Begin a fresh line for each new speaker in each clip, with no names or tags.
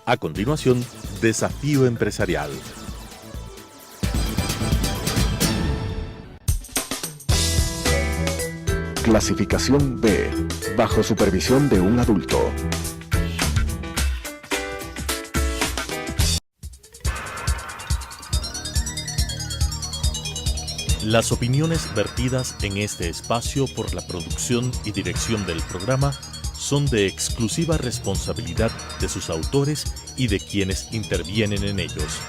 A continuación, Desafío Empresarial.
Clasificación B, bajo supervisión de un adulto.
Las opiniones vertidas en este espacio por la producción y dirección del programa son de exclusiva responsabilidad de sus autores y de quienes intervienen en ellos.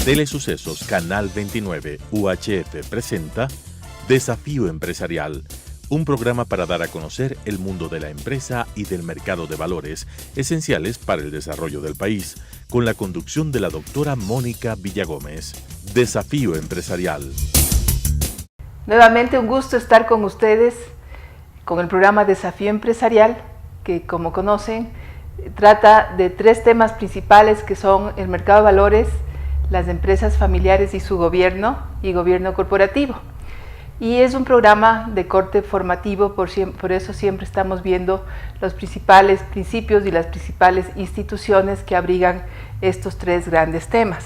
Telesucesos Canal 29 UHF presenta Desafío Empresarial, un programa para dar a conocer el mundo de la empresa y del mercado de valores, esenciales para el desarrollo del país, con la conducción de la doctora Mónica Villagómez. Desafío Empresarial.
Nuevamente un gusto estar con ustedes con el programa Desafío Empresarial, que como conocen trata de tres temas principales que son el mercado de valores, las empresas familiares y su gobierno y gobierno corporativo. Y es un programa de corte formativo, por eso siempre estamos viendo los principales principios y las principales instituciones que abrigan estos tres grandes temas.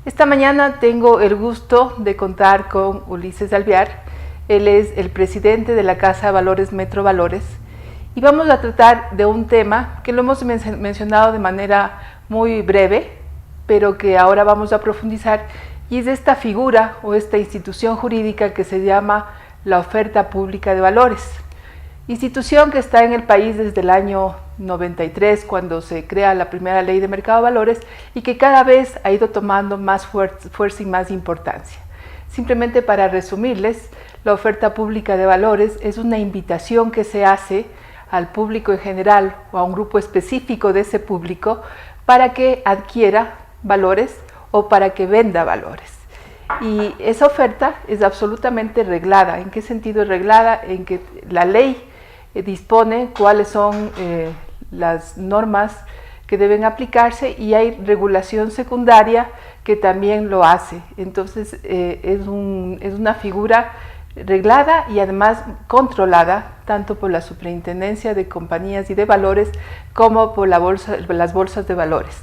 Esta mañana tengo el gusto de contar con Ulises Alvear. Él es el presidente de la Casa de Valores Metro Valores y vamos a tratar de un tema que lo hemos mencionado de manera muy breve, pero que ahora vamos a profundizar, y es esta figura o esta institución jurídica que se llama la oferta pública de valores. Institución que está en el país desde el año 93, cuando se crea la primera ley de mercado de valores, y que cada vez ha ido tomando más fuerza y más importancia. Simplemente para resumirles, la oferta pública de valores es una invitación que se hace al público en general o a un grupo específico de ese público para que adquiera valores o para que venda valores. Y esa oferta es absolutamente reglada. ¿En qué sentido es reglada? En que la ley dispone cuáles son las normas que deben aplicarse y hay regulación secundaria que también lo hace. Entonces es una figura reglada y además controlada tanto por la Superintendencia de Compañías y de Valores como por las bolsas de valores.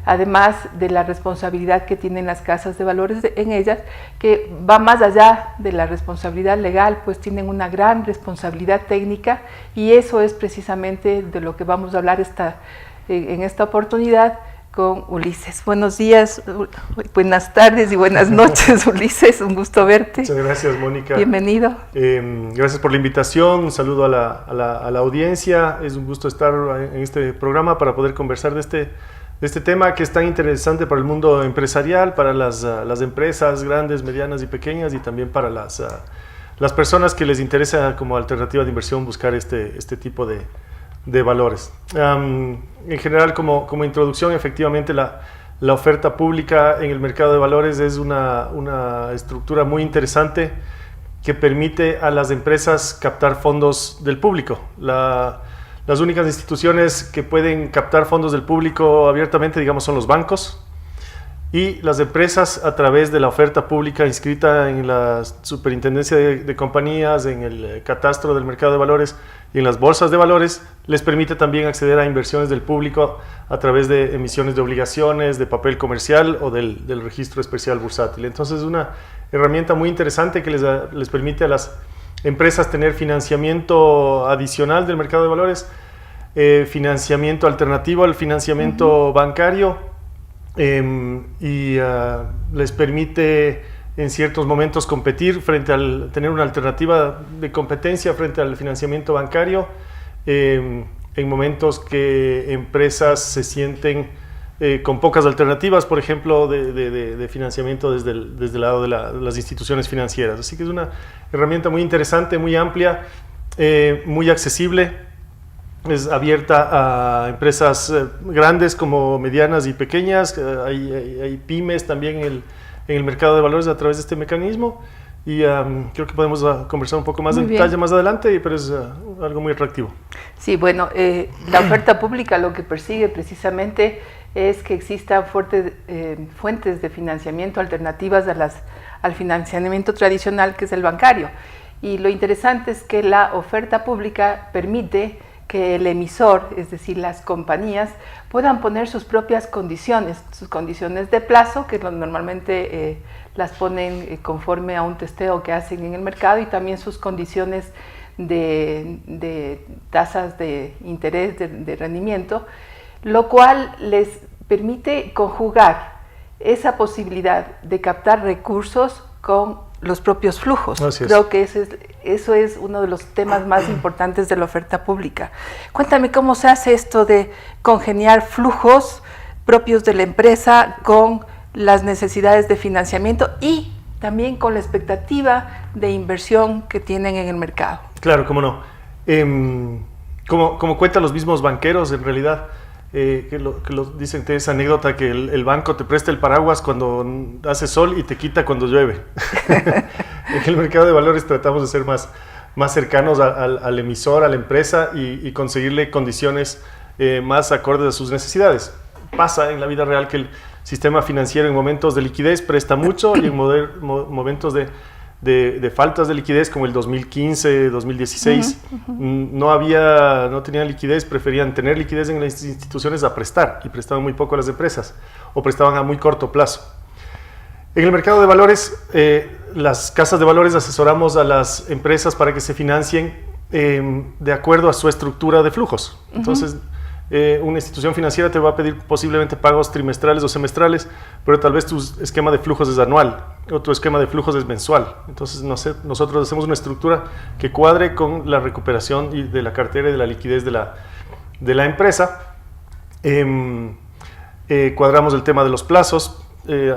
Además de la responsabilidad que tienen las casas de valores en ellas, que va más allá de la responsabilidad legal, pues tienen una gran responsabilidad técnica, y eso es precisamente de lo que vamos a hablar en esta oportunidad con Ulises. Buenos días, buenas tardes y buenas noches, Ulises, un gusto verte.
Muchas gracias, Mónica.
Bienvenido.
Gracias por la invitación, un saludo a la audiencia. Es un gusto estar en este programa para poder conversar de este tema que es tan interesante para el mundo empresarial, para las empresas grandes, medianas y pequeñas, y también para las personas que les interesa como alternativa de inversión buscar este tipo de valores. En general, como introducción, efectivamente la oferta pública en el mercado de valores es una estructura muy interesante que permite a las empresas captar fondos del público. Las únicas instituciones que pueden captar fondos del público abiertamente, digamos, son los bancos, y las empresas, a través de la oferta pública inscrita en la Superintendencia de Compañías, en el catastro del mercado de valores y en las bolsas de valores, les permite también acceder a inversiones del público a través de emisiones de obligaciones, de papel comercial o del registro especial bursátil. Entonces es una herramienta muy interesante que les permite a las empresas tener financiamiento adicional del mercado de valores, financiamiento alternativo al financiamiento bancario, y les permite en ciertos momentos competir tener una alternativa de competencia frente al financiamiento bancario, en momentos que empresas se sienten con pocas alternativas, por ejemplo, de financiamiento desde el lado de las instituciones financieras. Así que es una herramienta muy interesante, muy amplia, muy accesible. Es abierta a empresas grandes como medianas y pequeñas. Hay pymes también en el mercado de valores a través de este mecanismo, y creo que podemos conversar un poco más en detalle más adelante, pero es algo muy atractivo.
Sí, bueno, la oferta pública lo que persigue precisamente es que existan fuentes de financiamiento alternativas al financiamiento tradicional, que es el bancario. Y lo interesante es que la oferta pública permite que el emisor, es decir, las compañías, puedan poner sus propias condiciones, sus condiciones de plazo, que normalmente las ponen conforme a un testeo que hacen en el mercado, y también sus condiciones de tasas de interés, de rendimiento, lo cual les permite conjugar esa posibilidad de captar recursos con los propios flujos. Creo que eso es uno de los temas más importantes de la oferta pública. Cuéntame cómo se hace esto de congeniar flujos propios de la empresa con las necesidades de financiamiento y también con la expectativa de inversión que tienen en el mercado.
Claro, cómo no. Como cuentan los mismos banqueros, en realidad, dicen que esa anécdota que el banco te presta el paraguas cuando hace sol y te quita cuando llueve. En el mercado de valores tratamos de ser más cercanos al emisor, a la empresa, y conseguirle condiciones más acordes a sus necesidades. Pasa en la vida real que el sistema financiero en momentos de liquidez presta mucho, y en momentos de faltas de liquidez como el 2015, 2016, no tenían liquidez, preferían tener liquidez en las instituciones a prestar, y prestaban muy poco a las empresas, o prestaban a muy corto plazo. En el mercado de valores, las casas de valores asesoramos a las empresas para que se financien de acuerdo a su estructura de flujos. Entonces, una institución financiera te va a pedir posiblemente pagos trimestrales o semestrales, pero tal vez tu esquema de flujos es anual o tu esquema de flujos es mensual. Entonces nosotros hacemos una estructura que cuadre con la recuperación de la cartera y de la liquidez de la empresa. Cuadramos el tema de los plazos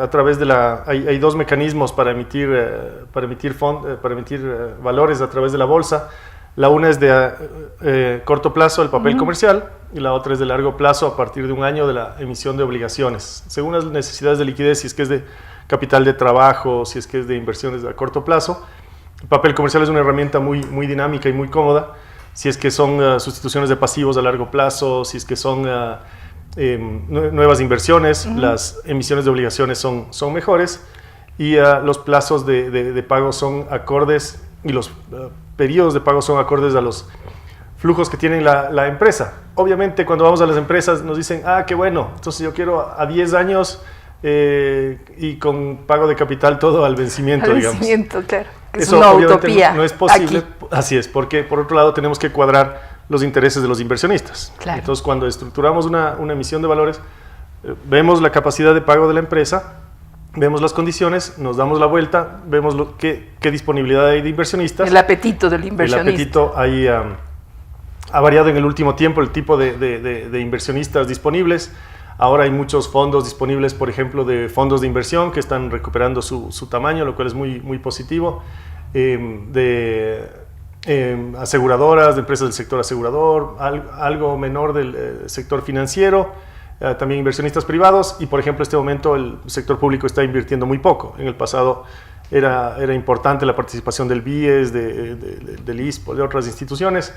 a través de hay dos mecanismos para emitir valores a través de la bolsa. La una es de corto plazo, el papel comercial, y la otra es de largo plazo, a partir de un año de la emisión de obligaciones. Según las necesidades de liquidez, si es que es de capital de trabajo, si es que es de inversiones a corto plazo. El papel comercial es una herramienta muy dinámica y muy cómoda. Si es que son sustituciones de pasivos a largo plazo, si es que son nuevas inversiones, las emisiones de obligaciones son mejores, y los plazos de pago son acordes, y los periodos de pago son acordes a los flujos que tiene la empresa. Obviamente, cuando vamos a las empresas nos dicen, qué bueno, entonces yo quiero a 10 años y con pago de capital todo al vencimiento, digamos.
Claro. Es
Eso
una
obviamente
utopía.
No es posible.
Aquí.
Así es, porque por otro lado tenemos que cuadrar los intereses de los inversionistas.
Claro.
Entonces, cuando estructuramos una emisión de valores, vemos la capacidad de pago de la empresa, vemos las condiciones, nos damos la vuelta, vemos qué disponibilidad hay de inversionistas.
El apetito del inversionista.
El apetito ahí ha variado en el último tiempo el tipo de inversionistas disponibles. Ahora hay muchos fondos disponibles, por ejemplo, de fondos de inversión que están recuperando su tamaño, lo cual es muy positivo. Aseguradoras, de empresas del sector asegurador, algo menor del sector financiero. También inversionistas privados, y por ejemplo en este momento el sector público está invirtiendo muy poco. En el pasado era importante la participación del BIES, del ISPO, de otras instituciones.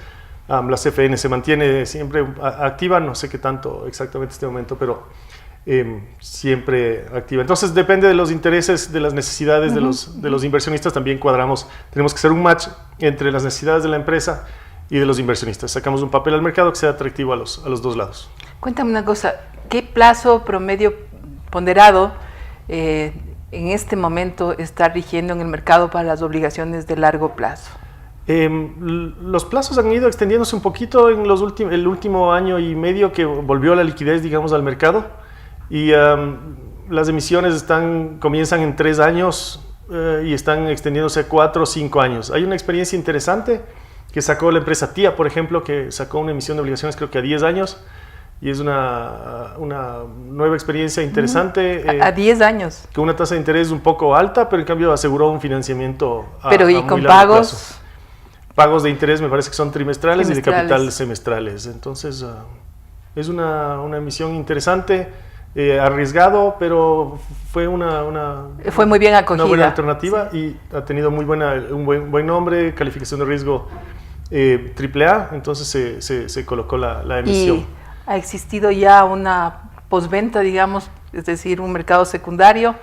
La CFN se mantiene siempre activa, no sé qué tanto exactamente en este momento, pero siempre activa. Entonces depende de los intereses, de las necesidades de los inversionistas. También cuadramos, tenemos que hacer un match entre las necesidades de la empresa y de los inversionistas. Sacamos un papel al mercado que sea atractivo a los dos lados.
Cuéntame una cosa, ¿qué plazo promedio ponderado en este momento está rigiendo en el mercado para las obligaciones de largo plazo?
Los plazos han ido extendiéndose un poquito en el último año y medio, que volvió la liquidez, digamos, al mercado, y las emisiones comienzan en 3 años y están extendiéndose a 4 o 5 años. Hay una experiencia interesante que sacó la empresa TIA, por ejemplo, que sacó una emisión de obligaciones creo que a 10 años, y es una nueva experiencia interesante.
A 10 años.
Con una tasa de interés un poco alta, pero en cambio aseguró un financiamiento
pero ¿y con pagos?
Plazo. Pagos de interés me parece que son trimestrales y de capital semestrales. Entonces es una emisión interesante, arriesgado, pero fue
fue muy bien acogida.
Una buena alternativa, sí. Y ha tenido un buen nombre, calificación de riesgo AAA, entonces se colocó la emisión.
¿Y ha existido ya una postventa, digamos, es decir, un mercado secundario?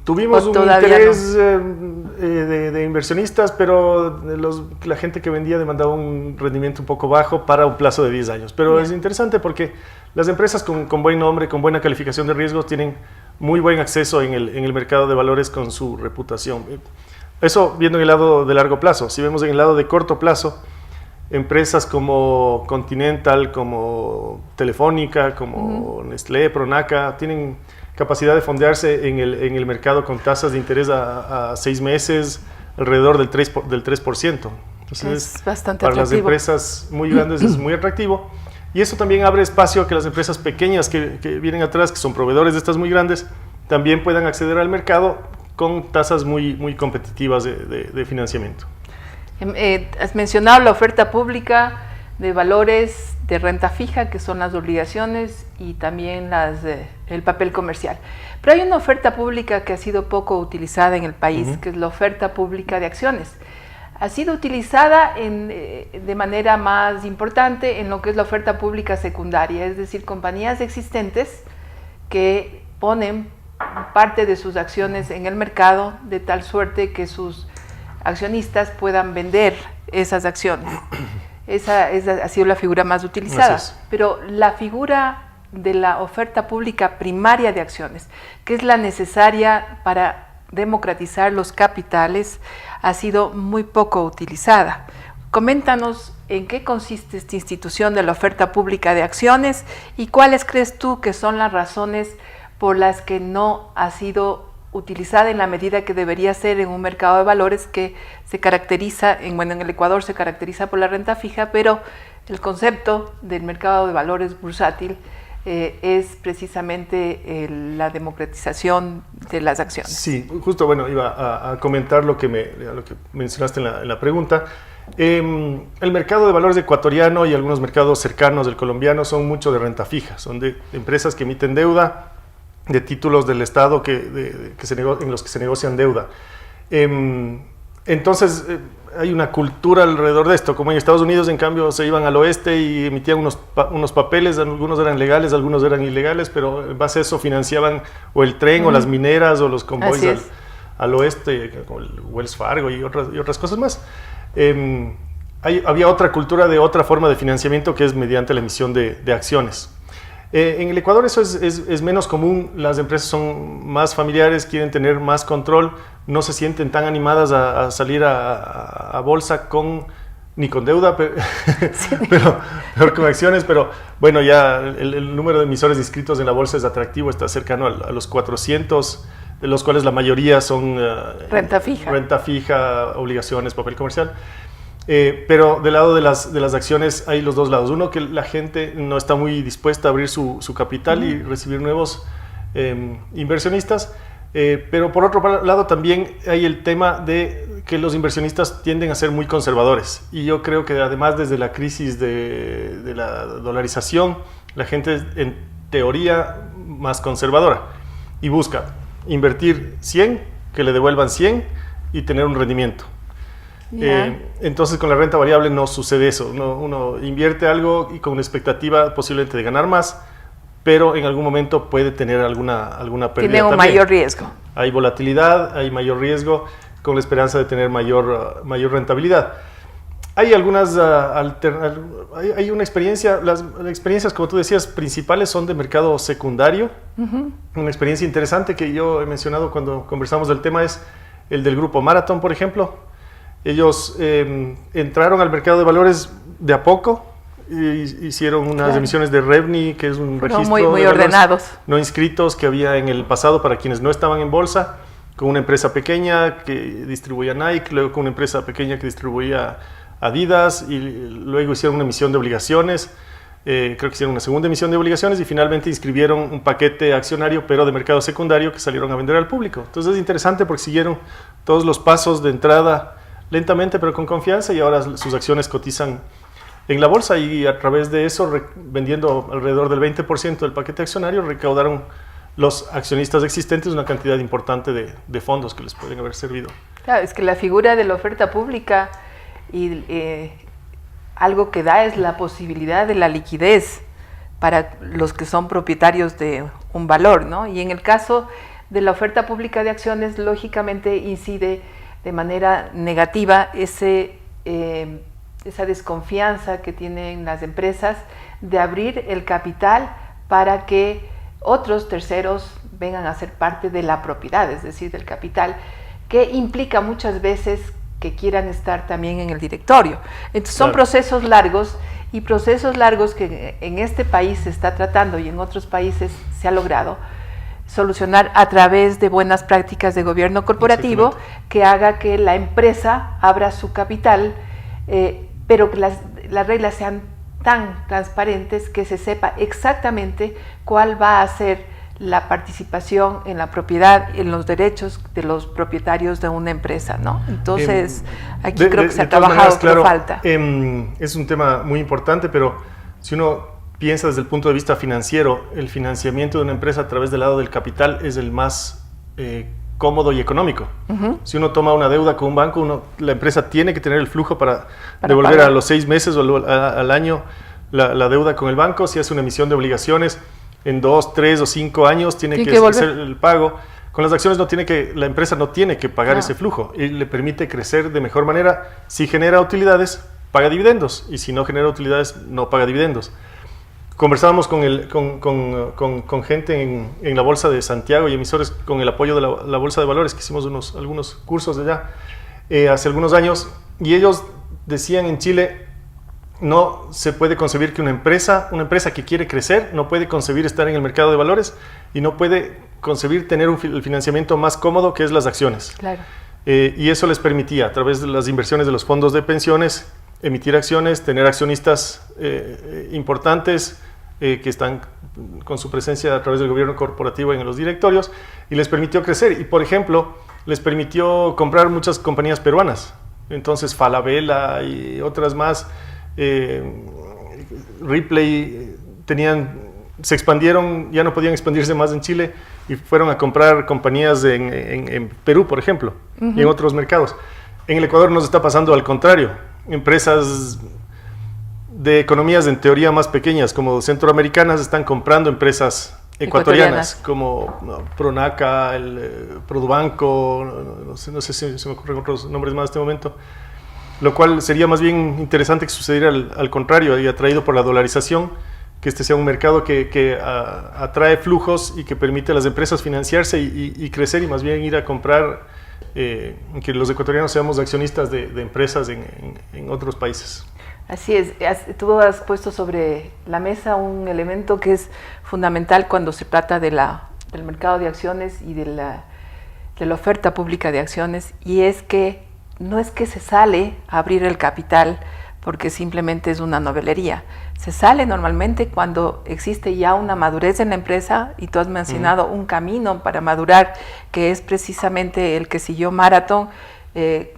Tuvimos un interés de inversionistas, pero la gente que vendía demandaba un rendimiento un poco bajo para un plazo de 10 años. Pero es interesante porque las empresas con buen nombre, con buena calificación de riesgos, tienen muy buen acceso en el mercado de valores con su reputación. Eso viendo en el lado de largo plazo. Si vemos en el lado de corto plazo, empresas como Continental, como Telefónica, como Nestlé, Pronaca, tienen capacidad de fondearse en el mercado con tasas de interés a 6 meses alrededor del 3%. Entonces,
es bastante
para
atractivo.
las empresas muy grandes es muy atractivo. Y eso también abre espacio a que las empresas pequeñas que vienen atrás, que son proveedores de estas muy grandes, también puedan acceder al mercado con tasas muy competitivas de financiamiento.
Has mencionado la oferta pública de valores de renta fija, que son las obligaciones, y también el papel comercial. Pero hay una oferta pública que ha sido poco utilizada en el país, que es la oferta pública de acciones. Ha sido utilizada de manera más importante en lo que es la oferta pública secundaria, es decir, compañías existentes que ponen parte de sus acciones en el mercado de tal suerte que sus accionistas puedan vender esas acciones. Esa ha sido la figura más utilizada. Pero la figura de la oferta pública primaria de acciones, que es la necesaria para democratizar los capitales, ha sido muy poco utilizada. Coméntanos en qué consiste esta institución de la oferta pública de acciones y cuáles crees tú que son las razones por las que no ha sido utilizada en la medida que debería ser en un mercado de valores que se caracteriza, en el Ecuador se caracteriza por la renta fija, pero el concepto del mercado de valores bursátil es precisamente la democratización de las acciones.
Sí, justo, iba a comentar lo que mencionaste en la pregunta. El mercado de valores ecuatoriano y algunos mercados cercanos del colombiano son mucho de renta fija, son de empresas que emiten deuda, de títulos del Estado en los que se negocian deuda. Entonces, hay una cultura alrededor de esto, como en Estados Unidos, en cambio, se iban al oeste y emitían unos papeles, algunos eran legales, algunos eran ilegales, pero en base a eso financiaban o el tren o las mineras o los convoys al oeste, como el Wells Fargo y otras cosas más. Había otra cultura de otra forma de financiamiento que es mediante la emisión de acciones. En el Ecuador eso es menos común, las empresas son más familiares, quieren tener más control, no se sienten tan animadas a salir a bolsa ni con deuda, pero con acciones, pero bueno, ya el número de emisores inscritos en la bolsa es atractivo, está cercano a los 400, de los cuales la mayoría son renta fija, obligaciones, papel comercial. Pero del lado de las acciones hay los dos lados. Uno, que la gente no está muy dispuesta a abrir su capital y recibir nuevos inversionistas, pero por otro lado también hay el tema de que los inversionistas tienden a ser muy conservadores, y yo creo que además desde la crisis de la dolarización, la gente es en teoría más conservadora y busca invertir 100, que le devuelvan 100 y tener un rendimiento. Entonces con la renta variable no sucede eso, uno invierte algo y con una expectativa posiblemente de ganar más, pero en algún momento puede tener alguna pérdida.
Tiene un mayor riesgo.
Hay volatilidad, hay mayor riesgo, con la esperanza de tener mayor rentabilidad. Hay algunas hay una experiencia, las experiencias, como tú decías, principales son de mercado secundario. Una experiencia interesante que yo he mencionado cuando conversamos del tema es el del grupo Marathon, por ejemplo. Ellos entraron al mercado de valores de a poco, hicieron unas emisiones de REVNI, que es un registro
muy ordenados,
no inscritos que había en el pasado para quienes no estaban en bolsa, con una empresa pequeña que distribuía Nike, luego con una empresa pequeña que distribuía Adidas, y luego hicieron una emisión de obligaciones, creo que hicieron una segunda emisión de obligaciones y finalmente inscribieron un paquete accionario, pero de mercado secundario, que salieron a vender al público. Entonces es interesante porque siguieron todos los pasos de entrada lentamente pero con confianza, y ahora sus acciones cotizan en la bolsa, y a través de eso, vendiendo alrededor del 20% del paquete accionario, recaudaron los accionistas existentes una cantidad importante de fondos que les pueden haber servido.
Claro, es que la figura de la oferta pública y algo que da es la posibilidad de la liquidez para los que son propietarios de un valor, ¿no? Y en el caso de la oferta pública de acciones, lógicamente incide de manera negativa esa desconfianza que tienen las empresas de abrir el capital para que otros terceros vengan a ser parte de la propiedad, es decir, del capital, que implica muchas veces que quieran estar también en el directorio. Entonces son procesos largos, y procesos largos que en este país se está tratando y en otros países se ha logrado solucionar a través de buenas prácticas de gobierno corporativo que haga que la empresa abra su capital, pero que las reglas sean tan transparentes que se sepa exactamente cuál va a ser la participación en la propiedad, en los derechos de los propietarios de una empresa, ¿no? Entonces, aquí creo que se ha trabajado, pero falta.
Es un tema muy importante, pero si uno piensa desde el punto de vista financiero, el financiamiento de una empresa a través del lado del capital es el más cómodo y económico. Si uno toma una deuda con un banco, la empresa tiene que tener el flujo para devolver pagar a los 6 meses o al año la deuda con el banco. Si hace una emisión de obligaciones, en 2, 3 o 5 años tiene que hacer el pago. Con las acciones la empresa no tiene que pagar ese flujo y le permite crecer de mejor manera. Si genera utilidades, paga dividendos, y si no genera utilidades, no paga dividendos. Conversábamos con gente en la Bolsa de Santiago y emisores con el apoyo de la Bolsa de Valores, que hicimos algunos cursos de allá hace algunos años, y ellos decían: en Chile no se puede concebir que una empresa que quiere crecer no puede concebir estar en el mercado de valores, y no puede concebir tener el financiamiento más cómodo, que es las acciones.
Claro.
Y eso les permitía, a través de las inversiones de los fondos de pensiones, emitir acciones, tener accionistas importantes que están con su presencia a través del gobierno corporativo en los directorios, y les permitió crecer. Y, por ejemplo, les permitió comprar muchas compañías peruanas. Entonces, Falabella y otras más, Ripley, se expandieron, ya no podían expandirse más en Chile, y fueron a comprar compañías en Perú, por ejemplo, y en otros mercados. En el Ecuador nos está pasando al contrario. Empresas de economías en teoría más pequeñas, como centroamericanas, están comprando empresas ecuatorianas, como Pronaca, Produbanco, no sé si se me ocurren otros nombres más en este momento, lo cual sería más bien interesante que sucediera al contrario, y atraído por la dolarización, que este sea un mercado que atrae flujos y que permite a las empresas financiarse y crecer, y más bien ir a comprar, que los ecuatorianos seamos accionistas de empresas en otros países.
Así es, tú has puesto sobre la mesa un elemento que es fundamental cuando se trata del mercado de acciones y de la oferta pública de acciones, y es que no es que se sale a abrir el capital porque simplemente es una novelería. Se sale normalmente cuando existe ya una madurez en la empresa, y tú has mencionado un camino para madurar, que es precisamente el que siguió Marathon,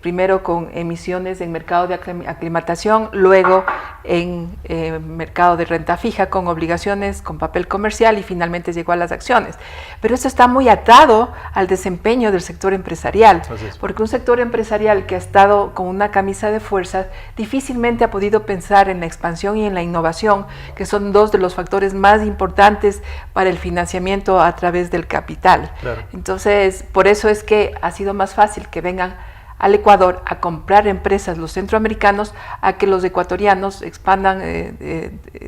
primero con emisiones en mercado de aclimatación, luego en mercado de renta fija con obligaciones, con papel comercial, y finalmente llegó a las acciones. Pero esto está muy atado al desempeño del sector empresarial, porque un sector empresarial que ha estado con una camisa de fuerza difícilmente ha podido pensar en la expansión y en la innovación, que son dos de los factores más importantes para el financiamiento a través del capital. Claro. Entonces, por eso es que ha sido más fácil que vengan al Ecuador a comprar empresas los centroamericanos, a que los ecuatorianos expandan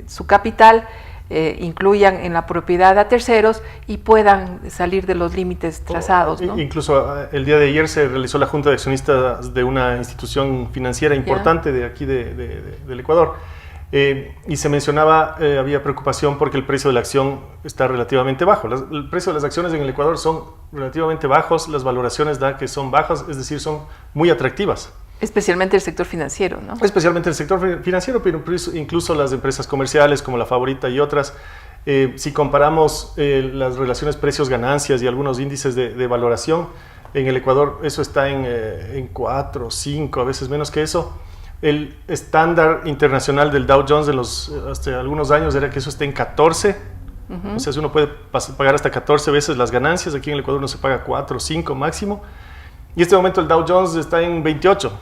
su capital, incluyan en la propiedad a terceros y puedan salir de los límites trazados, ¿no? Incluso
el día de ayer se realizó la junta de accionistas de una institución financiera importante de aquí del Ecuador, y se mencionaba, había preocupación porque el precio de la acción está relativamente bajo. El precio de las acciones en el Ecuador son relativamente bajos, las valoraciones da que son bajas, es decir, son muy atractivas.
Especialmente el sector financiero, ¿no?
Especialmente el sector financiero, pero incluso las empresas comerciales como La Favorita y otras. Si comparamos las relaciones precios-ganancias y algunos índices de valoración, en el Ecuador eso está en 4, 5, a veces menos que eso. El estándar internacional del Dow Jones hasta algunos años era que eso esté en 14. O sea, uno puede pagar hasta 14 veces las ganancias. Aquí en el Ecuador no se paga 4 o 5 máximo. Y en este momento el Dow Jones está en 28.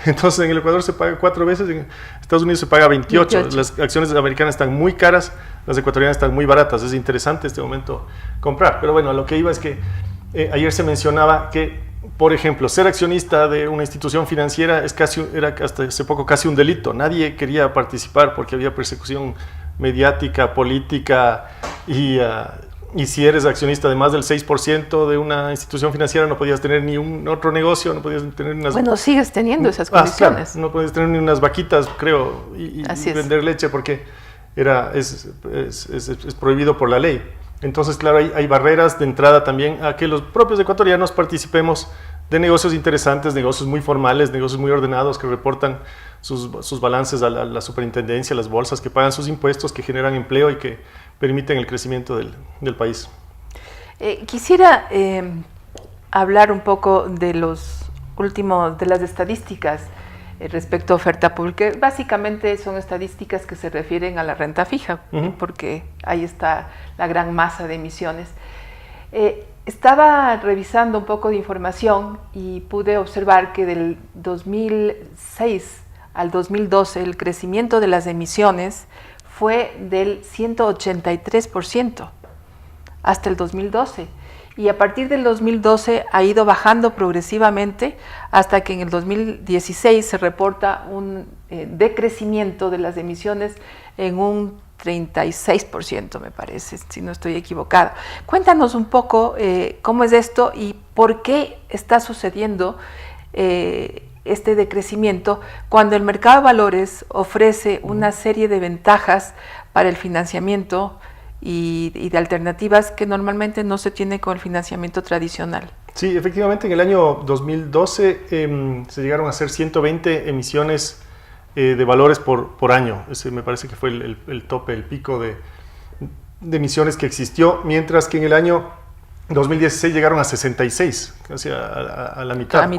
Entonces en el Ecuador se paga 4 veces, en Estados Unidos se paga 28. Las acciones americanas están muy caras, las ecuatorianas están muy baratas. Es interesante en este momento comprar. Pero bueno, a lo que iba es que ayer se mencionaba que, por ejemplo, ser accionista de una institución financiera era hasta hace poco casi un delito. Nadie quería participar porque había persecución mediática, política, y si eres accionista de más del 6% de una institución financiera no podías tener ni un otro negocio, no podías tener unas...
Bueno, sigues teniendo esas condiciones.
Claro, no podías tener ni unas vaquitas, creo, y vender leche porque es prohibido por la ley. Entonces, claro, hay barreras de entrada también a que los propios ecuatorianos participemos de negocios interesantes, negocios muy formales, negocios muy ordenados que reportan sus balances a la superintendencia, a las bolsas, que pagan sus impuestos, que generan empleo y que permiten el crecimiento del país.
Quisiera hablar un poco de las estadísticas respecto a oferta pública. Básicamente son estadísticas que se refieren a la renta fija, porque ahí está la gran masa de emisiones. Estaba revisando un poco de información y pude observar que del 2006 al 2012 el crecimiento de las emisiones fue del 183% hasta el 2012. Y a partir del 2012 ha ido bajando progresivamente hasta que en el 2016 se reporta un decrecimiento de las emisiones en un 36%, me parece, si no estoy equivocada. Cuéntanos un poco cómo es esto y por qué está sucediendo este decrecimiento cuando el mercado de valores ofrece una serie de ventajas para el financiamiento y de alternativas que normalmente no se tiene con el financiamiento tradicional.
Sí, efectivamente, en el año 2012 se llegaron a hacer 120 emisiones de valores por año. Ese me parece que fue el tope, el pico de emisiones que existió, mientras que en el año 2016 llegaron a 66, casi a la mitad,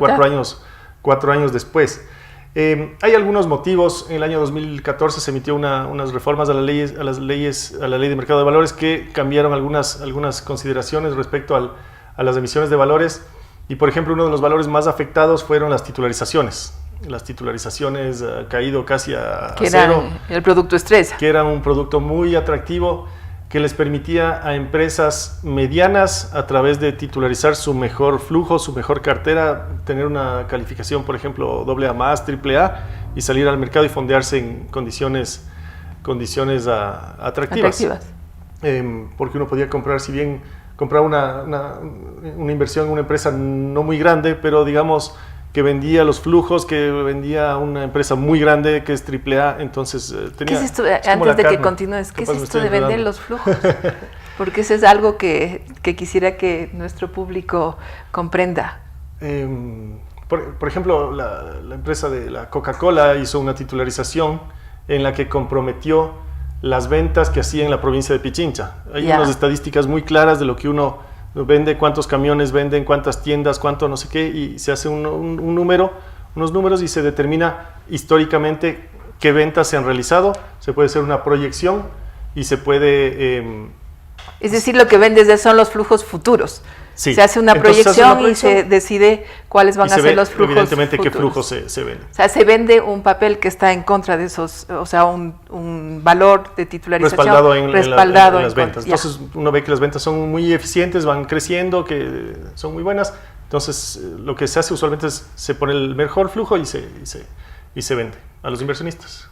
4 años después. Hay algunos motivos. En el año 2014 se emitió unas reformas a la ley de mercado de valores que cambiaron algunas consideraciones respecto a las emisiones de valores, y por ejemplo uno de los valores más afectados fueron las titularizaciones. Las titularizaciones han caído casi a cero.
El producto estrella.
Que era un producto muy atractivo que les permitía a empresas medianas, a través de titularizar su mejor flujo, su mejor cartera, tener una calificación, por ejemplo, AA+, AAA, y salir al mercado y fondearse en condiciones atractivas. Porque uno podía comprar, si bien comprar una inversión en una empresa no muy grande, pero digamos que vendía los flujos, que vendía una empresa muy grande que es AAA, entonces tenía...
¿Qué es esto? Antes de que continúes, ¿qué es esto de vender los flujos? Porque eso es algo que quisiera que nuestro público comprenda.
Por ejemplo, la empresa de la Coca-Cola hizo una titularización en la que comprometió las ventas que hacía en la provincia de Pichincha. Hay unas estadísticas muy claras de lo que uno vende, cuántos camiones venden, cuántas tiendas, cuánto no sé qué, y se hace unos números y se determina históricamente qué ventas se han realizado. Se puede hacer una proyección y se puede...
es decir, lo que vendes son los flujos futuros.
Sí.
Se hace una proyección y se decide cuáles van a ser los flujos
evidentemente
futuros.
Qué flujos se venden.
O sea, se vende un papel que está en contra de esos, o sea, un valor de titularización
respaldado en las ventas. Entonces uno ve que las ventas son muy eficientes, van creciendo, que son muy buenas. Entonces lo que se hace usualmente es se pone el mejor flujo y se vende a los inversionistas.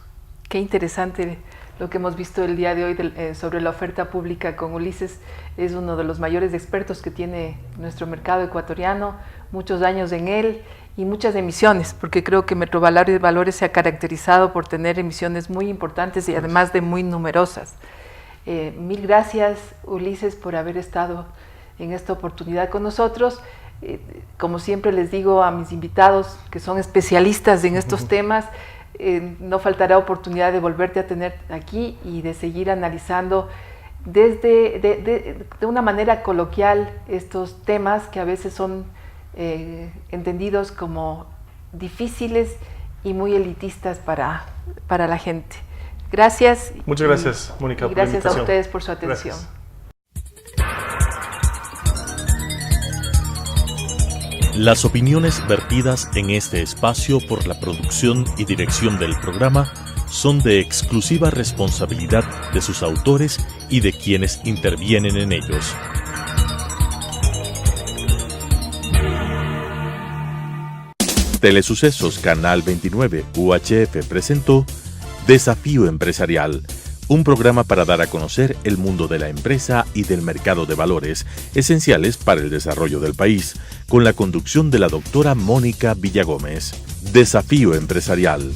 Qué interesante lo que hemos visto el día de hoy sobre la oferta pública con Ulises. Es uno de los mayores expertos que tiene nuestro mercado ecuatoriano, muchos años en él y muchas emisiones, porque creo que Metrovalores se ha caracterizado por tener emisiones muy importantes y además de muy numerosas. Mil gracias, Ulises, por haber estado en esta oportunidad con nosotros. Como siempre les digo a mis invitados que son especialistas en estos temas, no faltará oportunidad de volverte a tener aquí y de seguir analizando de una manera coloquial estos temas que a veces son entendidos como difíciles y muy elitistas para la gente. Gracias.
Muchas gracias, Mónica,
y gracias a ustedes por su atención.
Gracias.
Las opiniones vertidas en este espacio por la producción y dirección del programa son de exclusiva responsabilidad de sus autores y de quienes intervienen en ellos. Telesucesos Canal 29 UHF presentó Desafío Empresarial, un programa para dar a conocer el mundo de la empresa y del mercado de valores esenciales para el desarrollo del país, con la conducción de la doctora Mónica Villagómez. Desafío Empresarial.